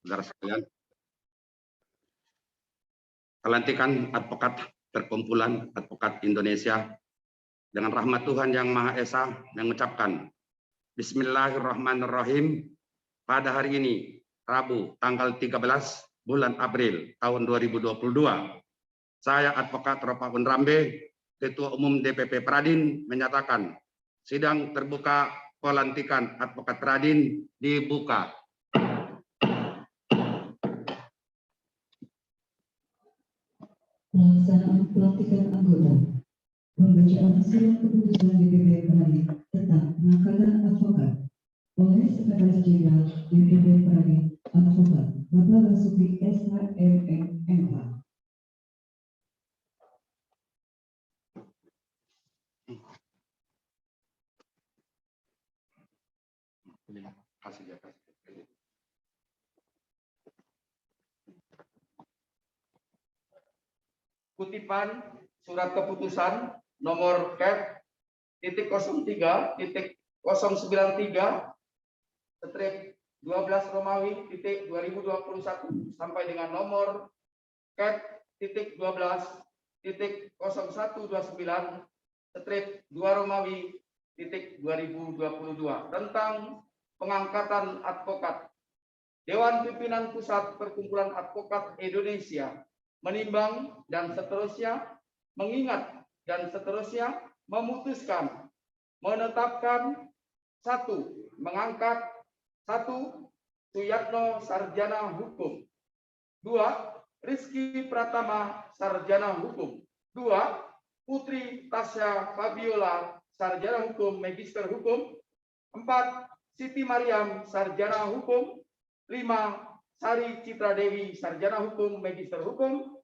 Saudara sekalian, pelantikan advokat Perkumpulan Advokat Indonesia dengan rahmat Tuhan Yang Maha Esa mengucapkan Bismillahirrahmanirrahim. Pada hari ini, Rabu, tanggal 13 bulan April tahun 2022, saya Advokat Ropaun Rambe, Ketua Umum DPP Pradin, menyatakan sidang terbuka pelantikan Advokat Pradin dibuka. Pelaksanaan pelantikan anggota. Pembacaan surat keputusan DPP Pradin tentang pengangkatan advokat oleh Sekretaris Jenderal DPP Pradin Advokat Bapak Basuki SHMMMH. Kutipan surat keputusan nomor Ket.03.093 strip 12 Romawi titik 2021 sampai dengan nomor Ket.12.0129 strip 2 Romawi titik 2022 tentang pengangkatan advokat. Dewan Pimpinan Pusat Perkumpulan Advokat Indonesia menimbang dan seterusnya, mengingat dan seterusnya, memutuskan, menetapkan 1. Mengangkat 1. Suyatno Sarjana Hukum, 2. Rizky Pratama Sarjana Hukum, 2. Putri Tasya Fabiola Sarjana Hukum Magister Hukum, 4. Siti Mariam Sarjana Hukum, 5. Sari Citra Dewi Sarjana Hukum Magister Hukum,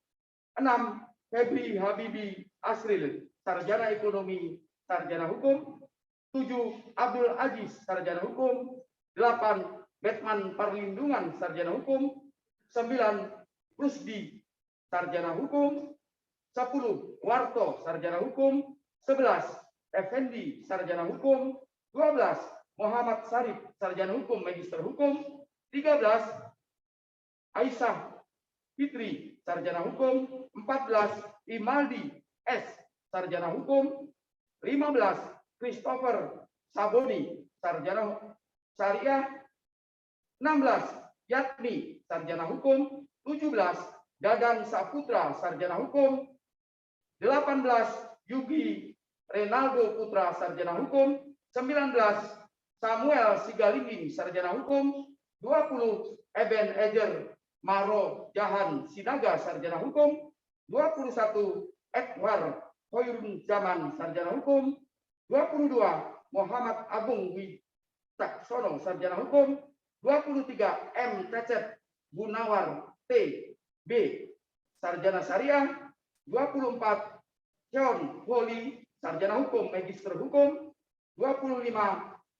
6. Febri Habibi Asril Sarjana Ekonomi Sarjana Hukum, 7. Abdul Aziz Sarjana Hukum, 8. Batman Perlindungan Sarjana Hukum, 9. Rusdi Sarjana Hukum, 10. Warto Sarjana Hukum, 11. Effendi Sarjana Hukum, 12. Muhammad Sarif Sarjana Hukum Magister Hukum, 13. Aisyah Fitri Sarjana Hukum, 14. Imaldi S Sarjana Hukum, 15. Christopher Saboni Sarjana Syariah, 16. Yatmi Sarjana Hukum, 17. Dadan Saputra Sarjana Hukum, 18. Yugi Renaldo Putra Sarjana Hukum, 19. Samuel Sigalinging Sarjana Hukum, 20. Eben Eger Maro Jahan Sinaga Sarjana Hukum, 21. Edward Hoyrun Zaman Sarjana Hukum, 22. Muhammad Agung Wicaksono Sarjana Hukum, 23. M. Cecep Gunawar T. B. Sarjana Syariah, 24. John Holi Sarjana Hukum Magister Hukum, 25.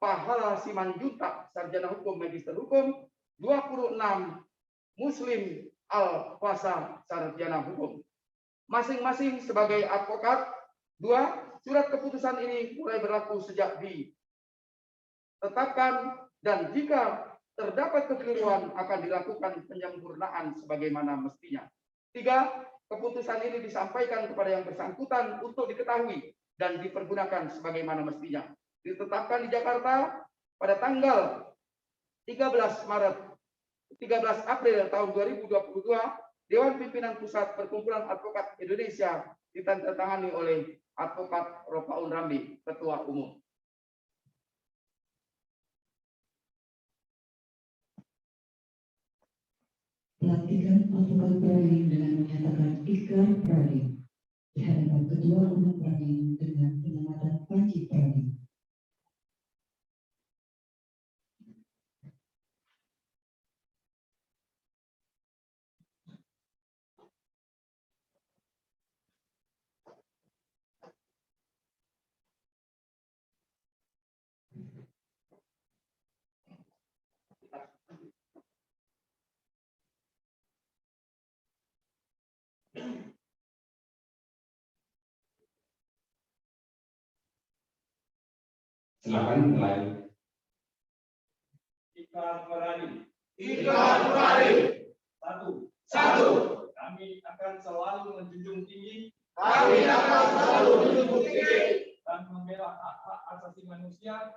Pahala Simanjuntak Sarjana Hukum Magister Hukum, 26. Muslim Al-Fasa Sarjana Hukum. Masing-masing sebagai advokat. 2. Surat keputusan ini mulai berlaku sejak ditetapkan dan jika terdapat kekeliruan akan dilakukan penyempurnaan sebagaimana mestinya. 3. Keputusan ini disampaikan kepada yang bersangkutan untuk diketahui dan dipergunakan sebagaimana mestinya. Ditetapkan di Jakarta pada tanggal 13 April tahun 2022, Dewan Pimpinan Pusat Perkumpulan Advokat Indonesia ditandatangani oleh Advokat Ropaun Rambe, Ketua Umum. Pelantikan advokat Pradin dengan menyatakan ikrar Pradin di hadapan Ketua Umum Pradin dengan pengamatan Panji Pradin. Silakan mulai. Ikrar Pradin. dan membela hak-hak asasi manusia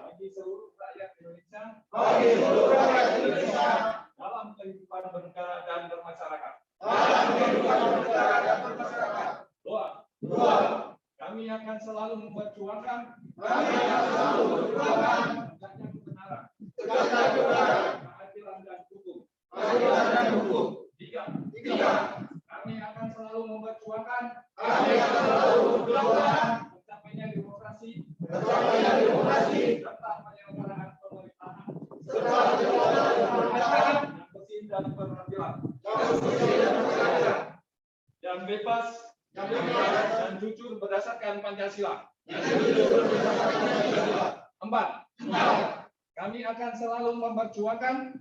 bagi seluruh rakyat Indonesia dalam kehidupan bernegara dan bermasyarakat. Doa. Kami akan selalu memperjuangkan tegaknya kebenaran, keadilan dan hukum. Tiga. Kami akan selalu memperjuangkan tercapainya demokrasi serta penyelenggaraan pemerintahan yang bersih dan berkeadilan dan bebas dan jujur berdasarkan Pancasila. 4. Kami akan selalu memperjuangkan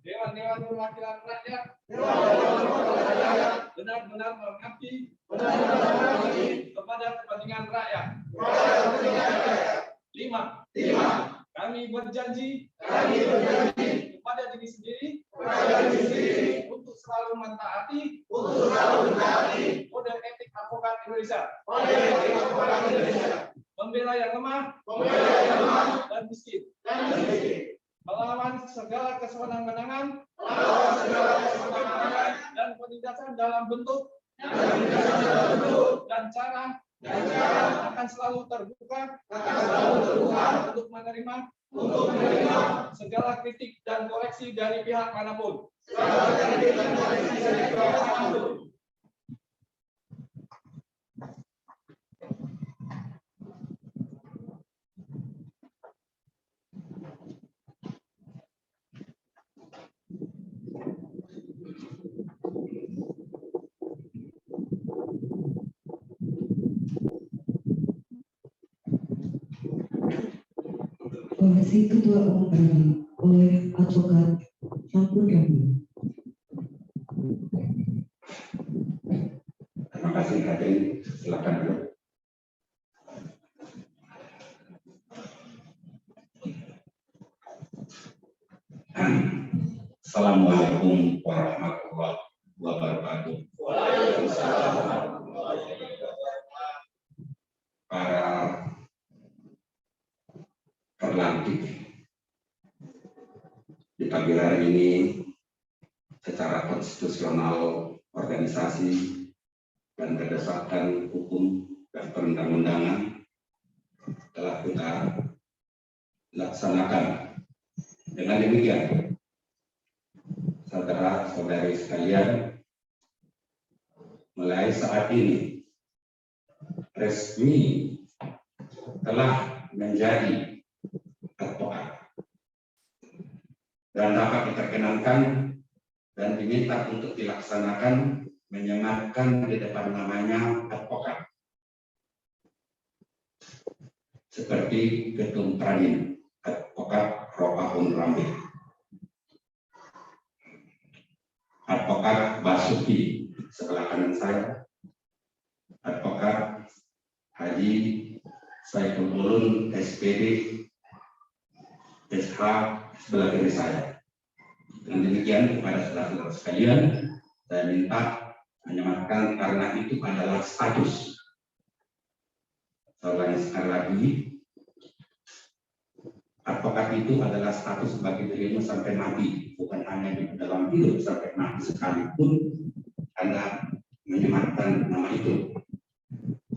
Dewan-Dewan Perwakilan Rakyat benar-benar mengabdi kepada kepentingan rakyat. 5. Kami berjanji kepada diri sendiri untuk selalu mentaati kode etik advokat Indonesia, membela yang lemah dan miskin, melawan segala kesewenang-wenangan dan penindasan dalam bentuk dan cara akan selalu terbuka untuk menerima segala kritik dan koreksi dari pihak manapun. Orasi Ketua Umum Pradi oleh Advokat Ampun Rambe. Terima kasih, Kadin. Silakan dulu. Assalamualaikum warahmatullahi wabarakatuh. Para terlantik di pagi hari ini secara konstitusional, organisasi, dan berdasarkan hukum dan perundang-undangan telah kita laksanakan. Dengan demikian, saudara-saudari sekalian, mulai saat ini resmi telah menjadi advokat dan dapat diperkenankan dan diminta untuk dilaksanakan menyematkan di depan namanya advokat seperti Ketum Pradin, Advokat Ropahun Rambe, Advokat Basuki sebelah kanan saya, Advokat Haji Saiful Ulun SPD SH sebelah kiri saya. Dengan demikian kepada saudara-saudara sekalian, saya minta menyematkan karena itu adalah status. Saya ulangi sekali lagi, advokat itu adalah status bagi dirimu sampai mati, bukan hanya di dalam hidup, sampai mati sekalipun Anda menyematkan nama itu.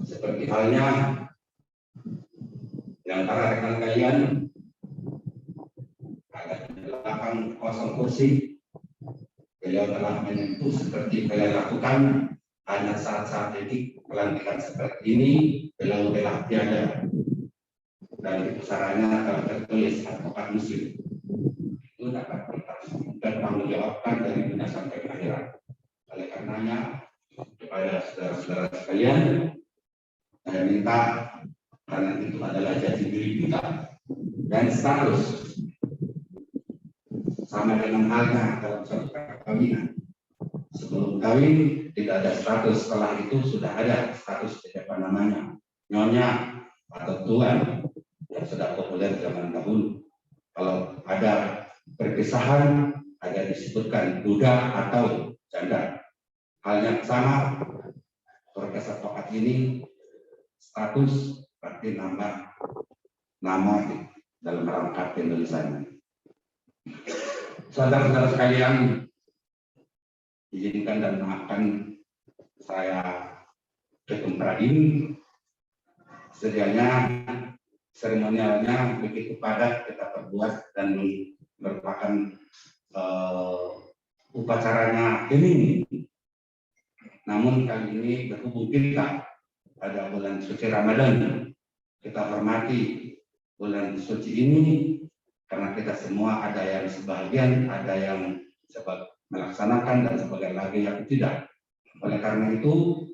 Seperti halnya di antara rekan kalian ada 8 kosong kursi, beliau telah menyentuh seperti beliau lakukan hanya saat-saat detik pelantikan seperti ini, beliau telah tiada dan di pusarannya telah tertulis advokat muslim. Itu dapat bertanggungjawabkan dari dunia sampai akhirat. Oleh karenanya kepada saudara-saudara sekalian, saya minta karena itu adalah jati diri kita dan status sama dengan halnya dalam suatu perkawinan. Sebelum kawin tidak ada status, setelah itu sudah ada status di depan namanya nyonya atau tuan yang sudah populer zaman dahulu. Kalau ada perpisahan ada disebutkan duda atau janda. Hal yang sama, Profes advokat ini status berarti nama dalam rangka penulisannya. Saudara-saudara sekalian, izinkan dan maafkan saya Ketum Pradin. Sedianya seremonialnya begitu padat kita perbuat dan merupakan upacaranya ini. Namun kali ini berhubung kita pada bulan suci Ramadan, kita hormati bulan suci ini karena kita semua ada yang sebagian, ada yang melaksanakan dan sebagian lagi yang tidak. Oleh karena itu,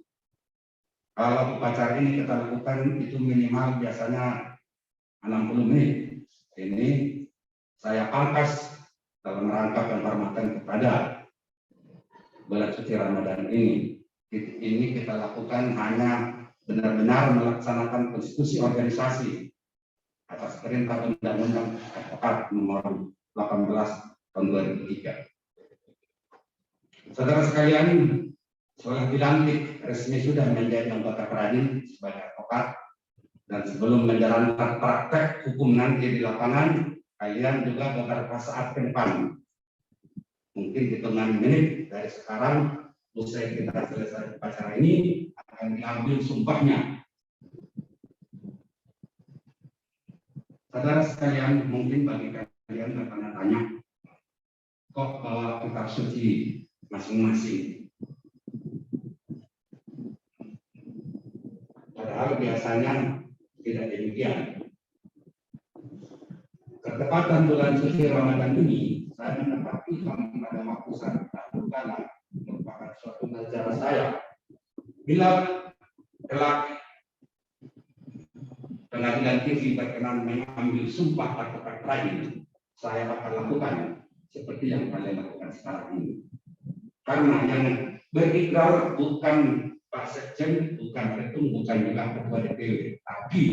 kalau upacara ini kita lakukan itu minimal biasanya 60 menit. Ini saya pangkas dalam rangka penghormatan kepada bulan suci Ramadan ini. Ini kita lakukan hanya benar-benar melaksanakan konstitusi organisasi atas perintah Undang-Undang Advokat Nomor 18 Tahun 2003. Saudara sekalian, setelah dilantik resmi sudah menjadi anggota Pradin sebagai advokat, dan sebelum menjalankan praktek hukum nanti di lapangan, kalian juga beberapa saat ke depan, mungkin hitungan menit dari sekarang, usai kita selesai upacara ini, akan diambil sumpahnya. Saudara sekalian, mungkin bagi kalian bertanya-tanya, kok bawa kitab suci masing-masing? Padahal biasanya tidak demikian. Ketepatan bulan suci Ramadan ini, saya mendapati pada waktu saat tahun kala merupakan suatu sejarah saya. Bila kelak pengadilan tinggi berkenan mengambil sumpah advokat Pradin, saya akan lakukan seperti yang kalian lakukan sekarang ini. Karena yang berikrar bukan Pak Sekjen, bukan Ketum, bukan juga Ketua DPW, tapi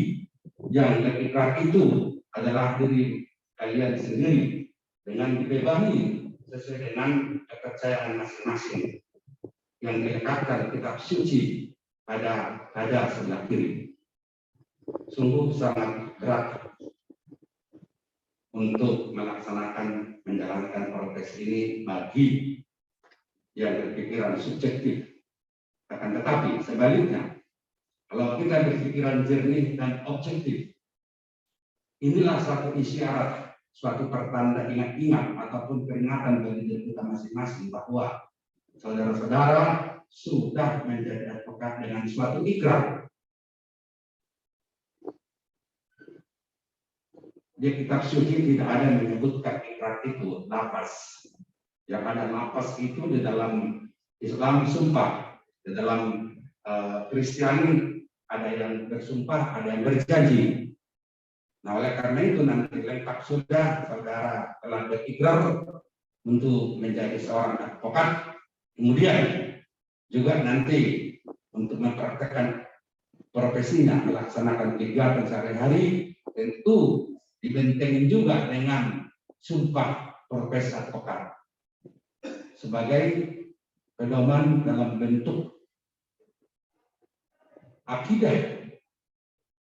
yang berikrar itu adalah diri kalian sendiri dengan dibebani sesuai dengan kepercayaan masing-masing yang dilekatkan kitab suci pada dada sebelah kiri. Sungguh sangat berat untuk melaksanakan menjalankan proses ini bagi yang berpikiran subjektif. Akan tetapi sebaliknya, kalau kita berpikiran jernih dan objektif, inilah suatu isyarat, suatu pertanda ingat-ingat ataupun peringatan bagi diri kita masing-masing bahwa saudara-saudara sudah menjadi advokat dengan suatu ikrar. Di kitab suci tidak ada yang menyebutkan ikrar itu lafaz. Yang ada lafaz itu di dalam Islam sumpah. Di dalam Kristiani ada yang bersumpah, ada yang berjanji. Nah, oleh karena itu nanti lengkap sudah saudara telah berikrar untuk menjadi seorang advokat, kemudian juga nanti untuk mempraktekkan profesinya, melaksanakan kegiatan sehari-hari, tentu dibentengin juga dengan sumpah profesi advokat sebagai pedoman dalam bentuk akidah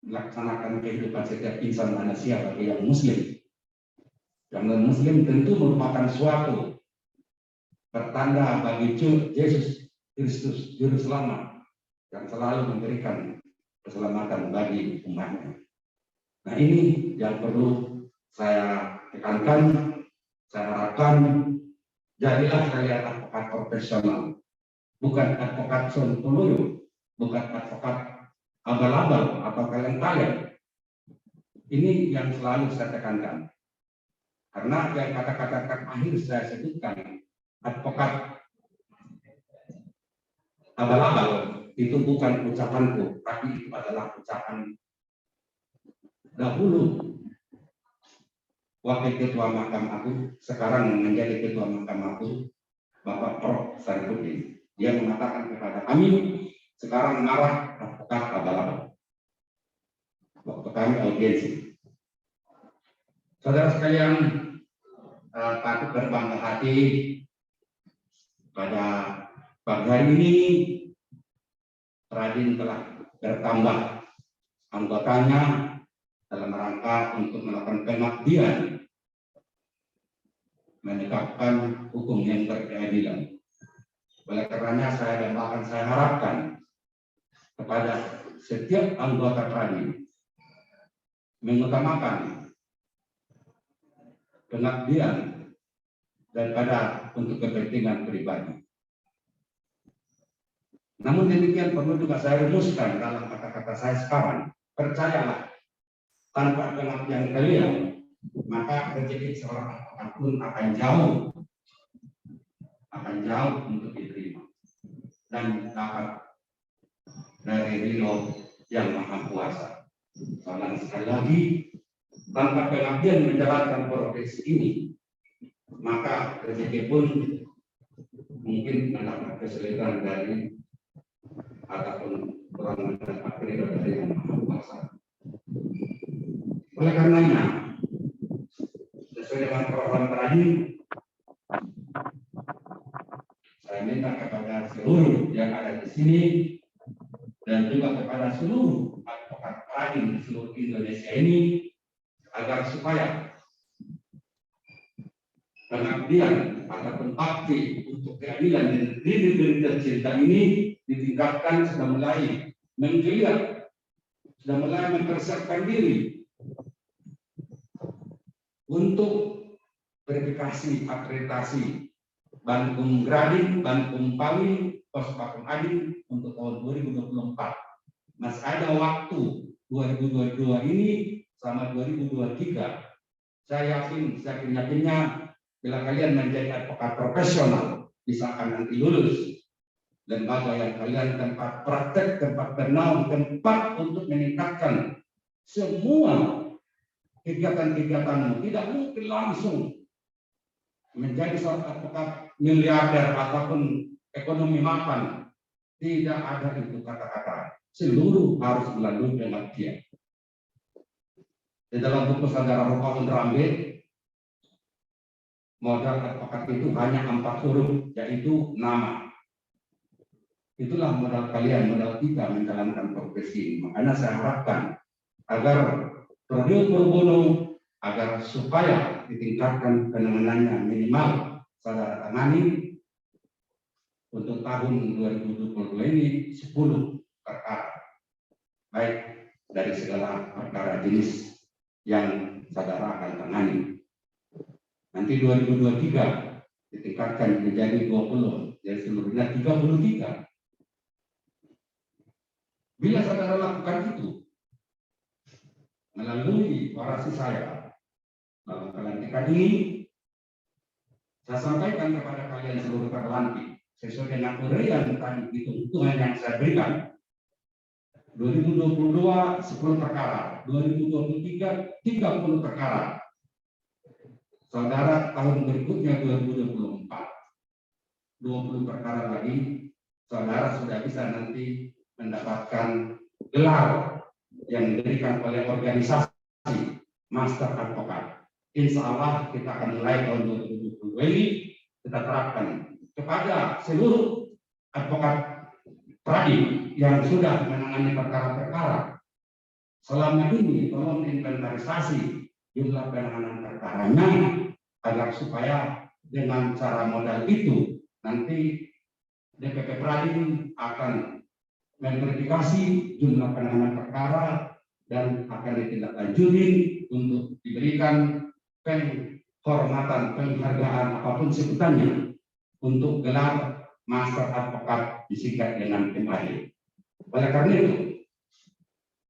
melaksanakan kehidupan setiap insan manusia bagi yang muslim. Yang non-muslim tentu merupakan suatu pertanda bagi Yesus Kristus Juru Selamat yang selalu memberikan keselamatan bagi umatnya. Nah, ini yang perlu saya tekankan, saya harapkan jadilah kalian advokat profesional, bukan advokat sontoloyo, bukan advokat abal-abal atau kalian-kalian. Ini yang selalu saya tekankan. Karena yang kata-kata terakhir saya sebutkan, advokat abal-abal itu bukan ucapanku, tapi itu adalah ucapan dahulu Wakil Ketua Mahkamah Agung, sekarang menjadi Ketua Mahkamah Agung, Bapak Prof. Sarifudin. Dia mengatakan kepada kami, sekarang marah advokat abal-abal. Waktu kami audiensi. Saudara sekalian, patut berbangga hati pada pagi hari ini Pradin telah bertambah anggotanya dalam rangka untuk melakukan pengabdian menegakkan hukum yang berkeadilan. Oleh karenanya saya dan bahkan saya harapkan kepada setiap anggota Pradin mengutamakan pengabdian daripada untuk kepentingan pribadi. Namun demikian perlu juga saya rumuskan dalam kata-kata saya sekarang. Percayalah, tanpa pengabdian kalian, maka rezeki seorang advokat pun akan jauh untuk diterima dan dapat dari ridho yang maha kuasa. Karena sekali lagi, tanpa pengabdian menjalankan profesi ini, maka rezeki pun mungkin mendapat kesulitan dari ataupun kurang mendapat ridho dari yang maha kuasa. Oleh karenanya, sesuai dengan program tadi, saya minta kepada seluruh yang ada di sini dan juga kepada seluruh advokat Pradin di seluruh Indonesia ini agar supaya pengabdian ataupun bakti untuk keadilan dan diri tercinta ini ditingkatkan, sudah mulai menggeliat, sudah mulai mempersiapkan diri untuk verifikasi akreditasi Bankum Gradin, Bankum Pawi, Pos Pakum Adin untuk tahun 2024. Masih ada waktu 2022 ini sama 2023. Saya yakinnya bila kalian menjadi advokat profesional, misalkan nanti lulus, lembaga yang kalian tempat praktek, tempat bernaung, tempat untuk meningkatkan semua kegiatan-kegiatanmu, tidak mungkin langsung menjadi seorang advokat miliarder ataupun ekonomi mapan. Tidak ada itu kata-kata. Seluruh harus melalui pengabdian. Di dalam buku saudara Ropaun Rambe, modal advokat itu hanya 4 huruf, yaitu nama. Itulah modal kalian, modal kita menjalankan profesi ini. Makanya saya harapkan agar pro bono, agar supaya ditingkatkan penanganannya minimal saudara tangani untuk tahun 2022 ini 10 perkara, baik dari segala perkara jenis yang saudara akan tangani. Nanti 2023 ditingkatkan menjadi 20, dan seluruhnya 33. Bila saudara lakukan itu melalui orasi saya dalam pelantikan ini, saya sampaikan kepada kalian seluruh pelantik sesuai dengan uraian tadi hitung-hitungan yang saya berikan. 2022 10 perkara, 2023 30 perkara. Saudara tahun berikutnya 2024 20 perkara lagi, saudara sudah bisa nanti mendapatkan gelar yang diberikan oleh organisasi Master Advokat. Insya Allah kita akan mulai tahun 2022 ini kita terapkan kepada seluruh advokat Pradin yang sudah menangani perkara-perkara. Selama ini tolong inventarisasi jumlah penanganan perkaranya agar supaya dengan cara modal itu nanti DPP Pradin akan memverifikasi jumlah penanganan perkara dan akan ditindaklanjuti untuk diberikan penghormatan, penghargaan apapun sebutannya untuk gelar Master Advokat disingkat dengan MAD. Oleh karena itu,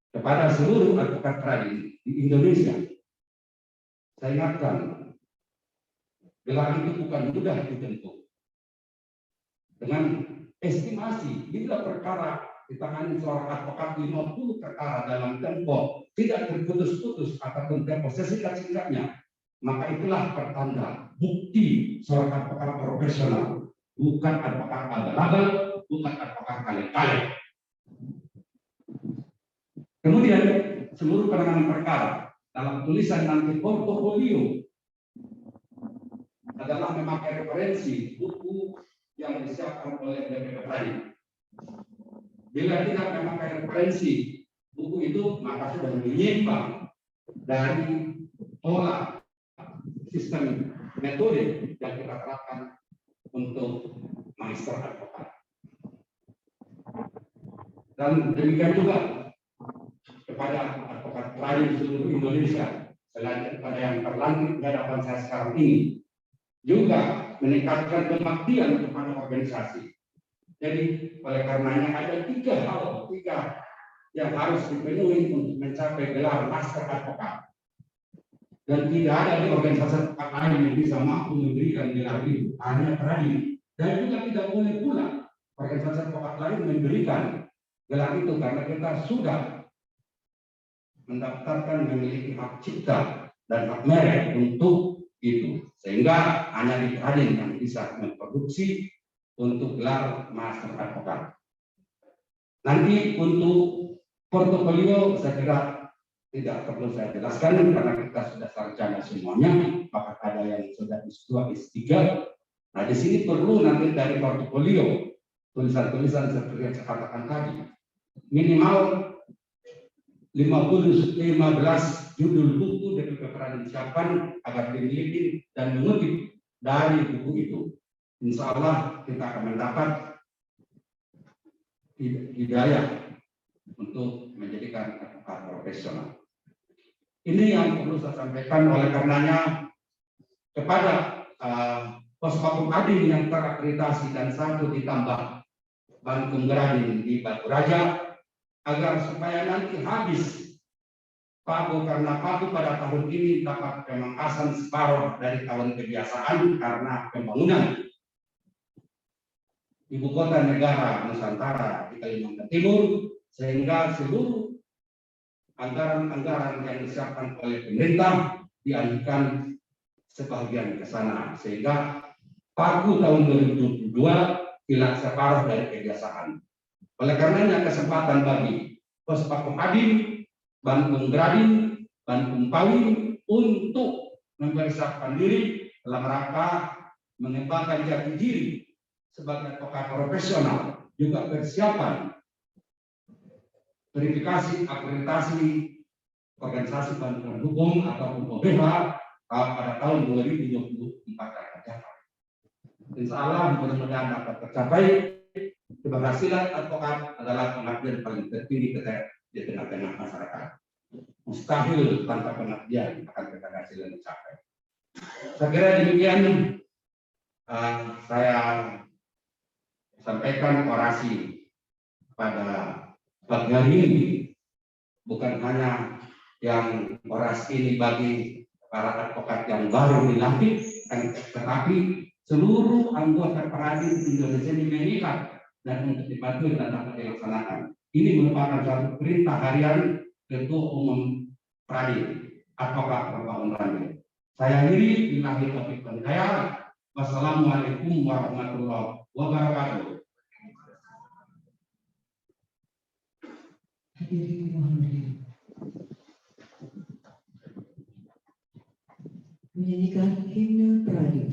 kepada seluruh advokat Pradin di Indonesia, saya ingatkan, gelar itu bukan mudah ditempuh. Dengan estimasi, bila perkara ditangani seorang advokat 50 perkara dalam tempo tidak terputus-putus ataupun tempo sesingkat-singkatnya, maka itulah pertanda bukti seorang advokat profesional, bukan advokat abal-abal, bukan advokat kaleng-kaleng. Kemudian seluruh penanganan perkara dalam tulisan nanti portofolio adalah memakai referensi buku yang disiapkan oleh DPP tadi. Bila tidak memakai referensi buku itu, maka sudah menyimpang dari pola sistem metode yang kita terapkan untuk magister advokat. Dan demikian juga kepada advokat lain di seluruh Indonesia, selain kepada yang terlanjur di hadapan saya sekarang ini, juga meningkatkan pengabdian kepada organisasi. Jadi oleh karenanya ada tiga yang harus dipenuhi untuk mencapai gelar master advokat. Dan tidak ada di organisasi advokat lain yang bisa mampu memberikan gelar itu, hanya Pradin. Dan juga tidak boleh pula organisasi advokat lain memberikan gelar itu, karena kita sudah mendaftarkan memiliki hak cipta dan hak merek untuk itu, sehingga hanya di Pradin yang bisa memproduksi untuk gelar master advokat. Nanti untuk portofolio saya kira tidak perlu saya jelaskan karena kita sudah sarjana semuanya, maka ada yang sudah S2, S3. Nah di sini perlu nanti dari portofolio tulisan-tulisan seperti yang saya katakan tadi, minimal 15 judul buku dari keterangan disiapkan agar dimiliki dan mengutip dari buku itu. Insya Allah kita akan mendapat hidayah untuk menjadikan advokat profesional. Ini yang perlu saya sampaikan, oleh karenanya kepada Pospakum Adin yang terakreditasi dan satu ditambah Bankum Gradin di Batu Raja, agar supaya nanti habis Pagu, karena Pagu pada tahun ini dapat pemangkasan separuh dari tahun kebiasaan karena pembangunan ibu kota negara Nusantara di Kalimantan Timur, sehingga seluruh anggaran-anggaran yang disiapkan oleh pemerintah dialihkan sebagian ke sana, sehingga Pagu tahun 2022 hilang separuh dari kebiasaan. Oleh karenanya kesempatan bagi Pospakum Adin, Bankum Gradin, Bankum Pawin untuk mempersiapkan diri dalam rangka mengembangkan jati diri sebagai advokat profesional, juga persiapan verifikasi akreditasi organisasi bantuan hukum atau OBH pada tahun 2024 akan datang. Insya Allah mudah-mudahan dapat tercapai. Keberhasilan advokat adalah pengabdian paling tertinggi di tengah-tengah masyarakat. Mustahil tanpa pengabdian akan keberhasilan dicapai. Saya kira demikian saya sampaikan orasi pada pagi hari ini, bukan hanya yang orasi ini bagi para advokat yang baru dilantik, tetapi seluruh anggota Pradin Indonesia ini mengikat dan untuk dipatuhi dan dapat dilaksanakan. Ini merupakan suatu perintah harian Ketua Umum Pradin, Advokat Bapak Rambe. Saya akhiri billahi taufiq wal hidayah. Wassalamualaikum warahmatullahi wabarakatuh. Hadirin mohon berdiri. Menyanyikan himne Pradin.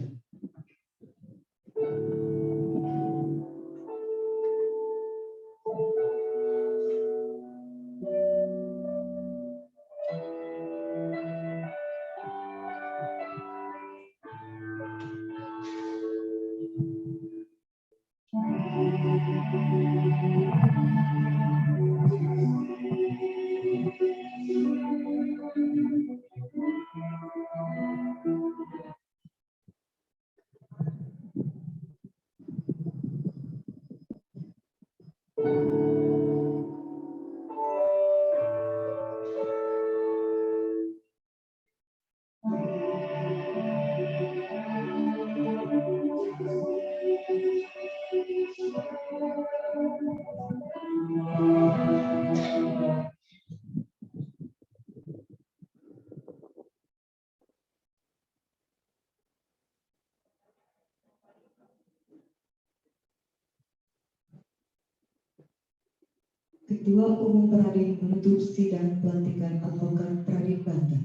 Ketua Umum Pradin menutup sidang pelantikan advokat Pradin Banten.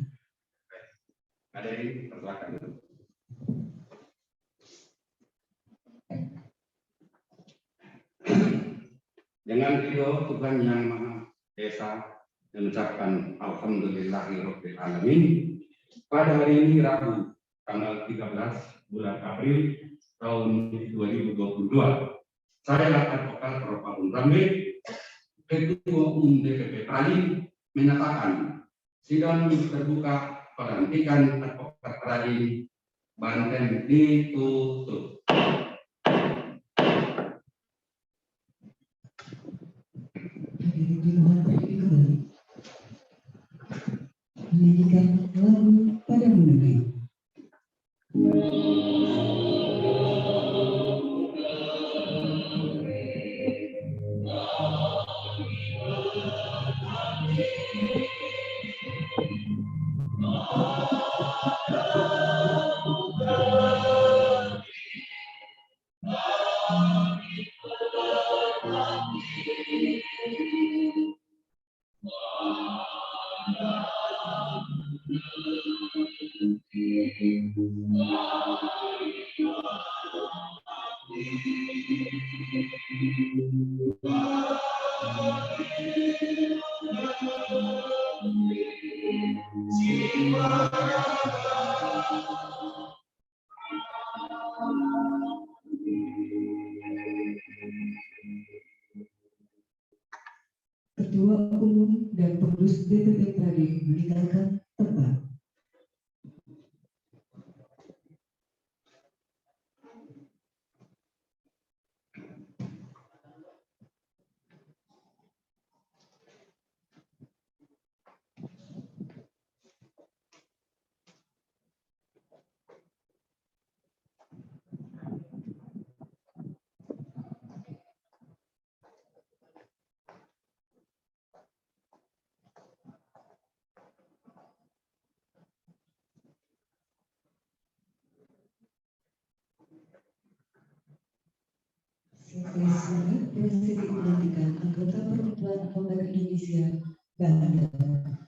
Ada ini persilakan. Dengan ridho Tuhan Yang Maha Esa mengucapkan Alhamdulillahirabbil alamin. Pada hari ini Rabu tanggal 13 bulan April tahun 2022, saya Advokat Ropaun Rambe, Ketua Umum DPP Pradi, menyatakan sidang terbuka pelantikan Advokat Pradi Banten ditutup. Hadirin dimohon berdiri kembali. Menyanyikan lagu pada mendengar. Ketua Umum dan Pengurus DPP Pradi meninggalkan tempat. Prosesi pelantikan anggota perempuan Republik Indonesia Banten.